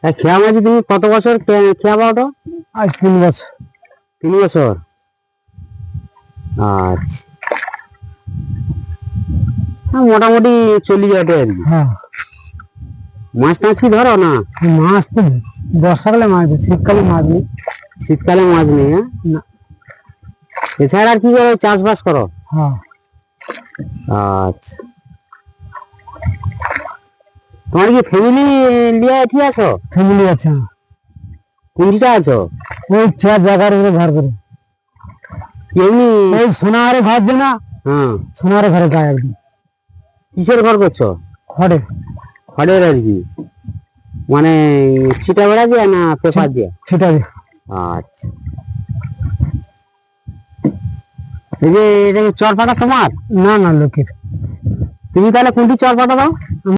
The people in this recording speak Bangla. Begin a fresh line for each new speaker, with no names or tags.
খেয়া মাছ তুমি কত বছর খেয়া পাও তো?
আজ 3 বছর।
3 বছর, আচ্ছা। মোটামুটি চলে যাবে আর কি।
হ্যাঁ,
মাছ টাছ কি ধরো না?
মাছ তো বর্ষাকালে মাছ দিই, শীতকালে মাছ নেই।
শীতকালে মাছ নেই? হ্যাঁ,
না।
এছাড়া আর কি করো, চাষবাস করো?
হ্যাঁ।
আচ্ছা, তোমার কি ফ্যামিলি নিয়ে এটি আছো?
ফ্যামিলি আছে।
কোনটা আছো?
ওই 4 জায়গার উপরে ঘর করে।
এমনি?
ওই সোনারে ঘর যে না,
হ্যাঁ।
সোনারে ঘরে গায়ে একদম।
কিসের ঘর করছো?
খড়ে।
খড়ের আর কি, মানে ছিটা বেড়া দিয়ে না পেপার দিয়ে?
ছিটা দিয়ে।
আচ্ছা, এই যে এটা চর পাটা তোমার?
না না, লোকের।
তুমি তাহলে কোনটি চর পাটা দাও?